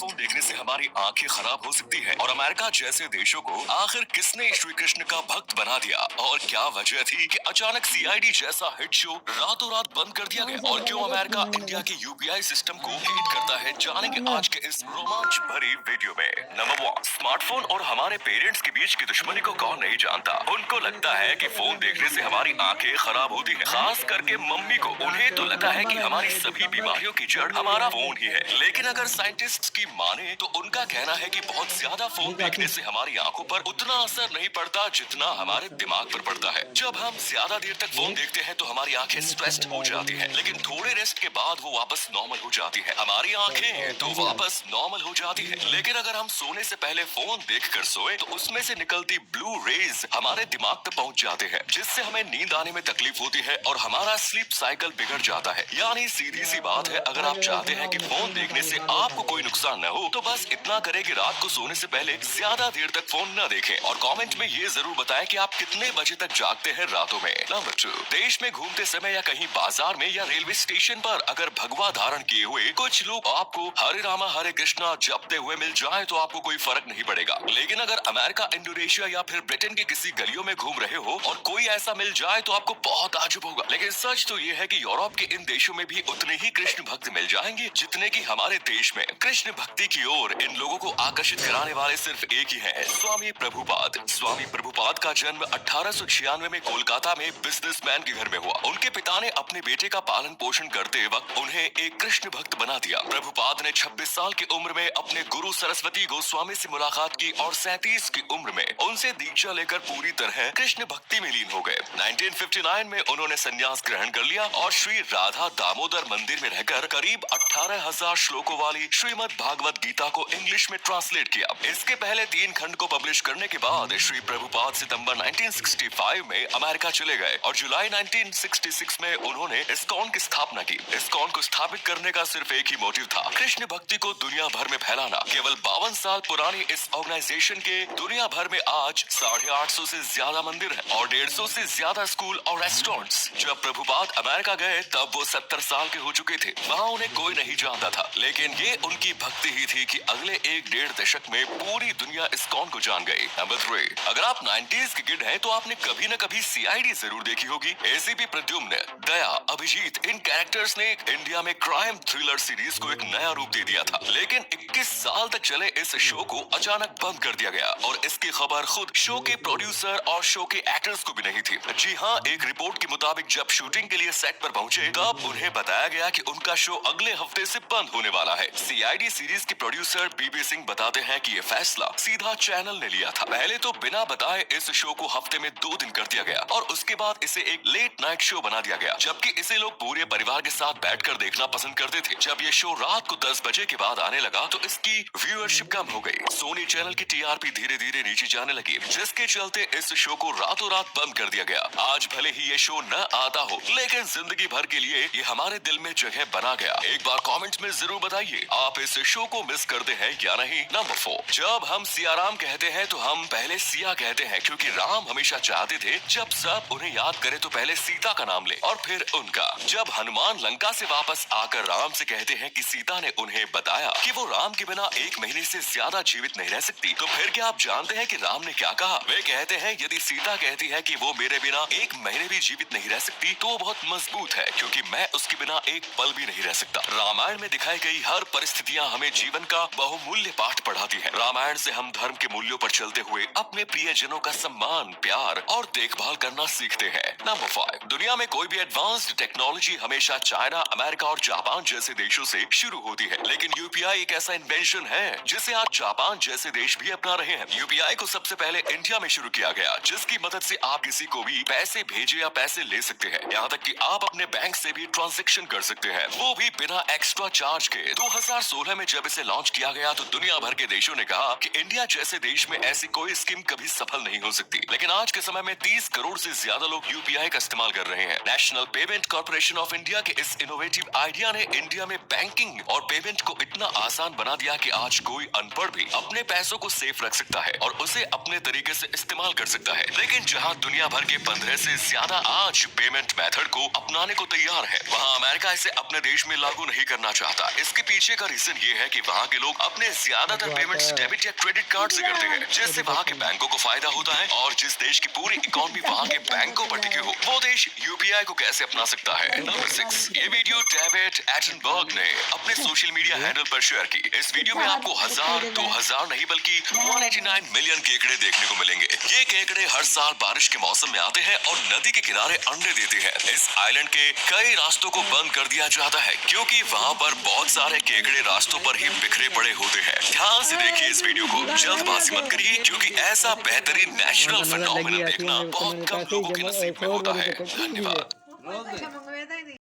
Phone देखने से हमारी आंखें खराब हो सकती है और अमेरिका जैसे देशों को आखिर किसने श्री कृष्ण का भक्त बना दिया और क्या वजह थी कि अचानक सीआईडी जैसा हिट शो रातों रात बंद कर दिया गया और क्यों अमेरिका इंडिया के यूपीआई सिस्टम को हेट करता है, जानेंगे आज के इस रोमांच भरी वीडियो में। नंबर 1, स्मार्टफोन और हमारे पेरेंट्स के बीच की दुश्मनी को कौन नहीं जानता। उनको लगता है कि फोन देखने से हमारी आंखें खराब होती है, खास करके मम्मी को। उन्हें तो लगता है कि हमारी सभी बीमारियों की जड़ हमारा फोन ही है। लेकिन अगर साइंटिस्ट्स की माने तो उनका कहना है कि बहुत ज्यादा फोन देखने से हमारी आंखों पर उतना असर नहीं पड़ता जितना हमारे दिमाग पर पड़ता है। जब हम ज्यादा देर तक फोन देखते हैं तो हमारी आंखें स्ट्रेस्ड हो जाती हैं, लेकिन थोड़े रेस्ट के बाद वो वापस नॉर्मल हो जाती है। हमारी आंखें तो वापस नॉर्मल हो जाती है, लेकिन अगर हम सोने से पहले फोन देखकर सोए तो उसमें से निकलती ब्लू रेज हमारे दिमाग तक पहुंच जाते हैं, जिससे हमें नींद आने में तकलीफ होती है और हमारा स्लीप साइकिल बिगड़ जाता है। यानी सीधी सी बात है, अगर आप चाहते हैं कि फोन देखने से आपको कोई नुकसान न हो तो बस इतना करें कि रात को सोने से पहले ज्यादा देर तक फोन न देखें और कमेंट में ये जरूर बताएं कि आप कितने बजे तक जागते हैं रातों में। नंबर 2, देश में घूमते समय या कहीं बाजार में या रेलवे स्टेशन पर अगर भगवा धारण किए हुए कुछ लोग आपको हरे रामा हरे कृष्णा जपते हुए मिल जाए तो आपको कोई फर्क नहीं पड़ेगा। लेकिन अगर अमेरिका, इंडोनेशिया या फिर ब्रिटेन के किसी गलियों में घूम रहे हो और कोई ऐसा मिल जाए तो आपको बहुत ताज्जुब होगा। लेकिन सच तो ये है कि यूरोप के इन देशों में भी उतने ही कृष्ण भक्त मिल जाएंगे जितने की हमारे देश में। कृष्ण भक्ति की ओर इन लोगों को आकर्षित कराने वाले सिर्फ एक ही है, स्वामी प्रभुपाद। स्वामी प्रभुपाद का जन्म 1896 में कोलकाता में बिजनेसमैन के घर में हुआ। उनके पिता ने अपने बेटे का पालन पोषण करते वक्त उन्हें एक कृष्ण भक्त बना दिया। प्रभुपाद ने 26 साल की उम्र में अपने गुरु सरस्वती गोस्वामी से मुलाकात की और 37 की उम्र में उनसे दीक्षा लेकर पूरी तरह कृष्ण भक्ति में लीन हो गए। 1959 में उन्होंने संन्यास ग्रहण कर लिया और श्री राधा दामोदर मंदिर में रहकर करीब 18,000 श्लोकों वाली श्रीमद् भागवत गीता को इंग्लिश में ट्रांसलेट किया। इसके पहले 3 खंड को पब्लिश करने के बाद श्री प्रभुपाद सितंबर 1965 में अमेरिका चले गए और जुलाई 1966 में उन्होंने इस्कॉन की स्थापना की। इस्कॉन को स्थापित करने का सिर्फ एक ही मोटिव था, कृष्ण भक्ति को दुनिया भर में फैलाना। केवल 52 साल पुरानी इस ऑर्गेनाइजेशन के दुनिया भर में आज 850 से ज्यादा मंदिर हैं और 150 से ज्यादा स्कूल और रेस्टोरेंट्स। जब प्रभुपाद अमेरिका गए तब वो 70 साल के हो चुके थे। वहाँ उन्हें कोई नहीं जानता था, लेकिन ये उनकी भक्ति ही थी कि अगले 1-1.5 दशक में पूरी दुनिया इस्कॉन को जान गई। नंबर 3, अगर आप 90s के किड हैं तो आपने कभी न कभी सीआईडी जरूर देखी होगी। एसीपी प्रद्युम्न, दया, अभिजीत, इन कैरेक्टर्स ने इंडिया में क्राइम थ्रिलर सीरीज को एक नया रूप दे दिया था। लेकिन 21 साल तक चले इस शो को अचानक बंद कर दिया गया और इसकी खबर खुद शो के प्रोड्यूसर और शो के एक्टर्स को भी नहीं थी। जी हाँ, एक रिपोर्ट के मुताबिक जब शूटिंग के लिए सेट पर पहुंचे तब उन्हें बताया गया कि उनका शो अगले हफ्ते से बंद होने वाला है। सीआईडी सीरीज के प्रोड्यूसर बीबी सिंह बताते हैं कि ये फैसला सीधा चैनल ने लिया था। पहले तो बिना बताए इस शो को हफ्ते में 2 दिन कर दिया गया और उसके बाद इसे एक लेट नाइट शो बना दिया गया, जबकि इसे लोग पूरे परिवार के साथ बैठकर देखना पसंद करते थे। जब ये शो रात को 10 बजे के बाद आने लगा तो इसकी व्यूअरशिप कम हो गई। सोनी चैनल की टीआरपी धीरे धीरे नीचे जाने लगी, जिसके चलते इस शो को रातों रात बंद कर दिया गया। आज भले ही ये शो न आता हो, लेकिन जिंदगी भर के लिए ये हमारे दिल में जगह बना गया। एक बार कमेंट्स में जरूर बताइए आप इस शो को मिस करते हैं या नहीं। नंबर 4, जब हम सियाराम कहते हैं तो हम पहले सिया कहते हैं, क्योंकि राम हमेशा चाहते थे जब सब उन्हें याद करे तो पहले सीता का नाम ले और फिर उनका। जब हनुमान लंका से वापस आकर राम से कहते हैं कि सीता ने उन्हें बताया कि वो राम के बिना 1 महीने से ज्यादा जीवित नहीं रह सकती, तो फिर क्या आप जानते हैं कि राम ने क्या कहा? वे कहते हैं यदि सीता कहती है कि वो मेरे बिना 1 महीने भी जीवित नहीं रह सकती तो वो बहुत मजबूत है, क्योंकि मैं उसके बिना एक पल भी नहीं रह सकता। रामायण में दिखाई गई हर परिस्थितियाँ हमें जीवन का बहुमूल्य पाठ पढ़ाती है। रामायण से हम धर्म के मूल्यों पर चलते हुए अपने प्रियजनों का सम्मान, प्यार और देखभाल करना सीखते हैं। नंबर 5, दुनिया में कोई भी एडवांस्ड टेक्नोलॉजी हमेशा चाइना, अमेरिका और जापान जैसे देशों से शुरू होती है, लेकिन यूपीआई एक ऐसा इन्वेंशन है जिसे आज जापान जैसे देश भी अपना रहे हैं। यूपीआई को सबसे पहले इंडिया में शुरू किया गया, जिसकी मदद से आप किसी को भी पैसे भेजे या पैसे ले सकते हैं। यहाँ तक कि आप अपने बैंक से भी ट्रांजैक्शन कर सकते हैं, वो भी बिना एक्स्ट्रा चार्ज के। 2016 में जब इसे लॉन्च किया गया तो दुनिया भर के देशों ने कहा कि इंडिया जैसे देश में ऐसी कोई स्कीम कभी सफल नहीं हो सकती, लेकिन आज के समय में 30 करोड़ से ज्यादा लोग यूपीआई का इस्तेमाल कर रहे हैं। National payment corporation of India के इस इनोवेटिव आइडिया ने इंडिया में बैंकिंग और पेमेंट को इतना आसान बना दिया कि आज कोई अनपढ़ भी अपने पैसों को सेफ रख सकता है और उसे अपने तरीके से इस्तेमाल कर सकता है। लेकिन जहां दुनिया भर के 15 से ज्यादा आज पेमेंट मेथड को अपनाने को तैयार है, वहां अमेरिका इसे अपने देश में लागू नहीं करना चाहता। इसके पीछे का रीजन ये है कि वहाँ के लोग अपने ज्यादातर पेमेंट्स डेबिट या क्रेडिट कार्ड से करते हैं, जिससे वहाँ के बैंकों को फायदा होता है। और जिस देश की पूरी इकोनॉमी वहाँ के बैंकों पर टिकी हो, वो देश यूपीआई को कैसे अपना सकता है। नंबर 6, ये वीडियो डेविड एटनबर्ग ने अपने सोशल मीडिया हैंडल पर शेयर की। इस वीडियो में आपको 1000 नहीं बल्कि 189 मिलियन केकड़े देखने को मिलेंगे। ये केकड़े हर साल बारिश के मौसम में आते हैं और नदी के किनारे अंडे देते हैं। इस आइलैंड के कई रास्तों को बंद कर दिया जाता है क्योंकि वहाँ पर बहुत सारे केकड़े रास्तों पर ही बिखरे पड़े होते हैं। ध्यान से देखिए इस वीडियो को, जल्दबाजी मत करिए क्योंकि ऐसा बेहतरीन नेचुरल फिनोमेनन देखना बहुत कम लोगों के नसीब में होता है। धन्यवाद।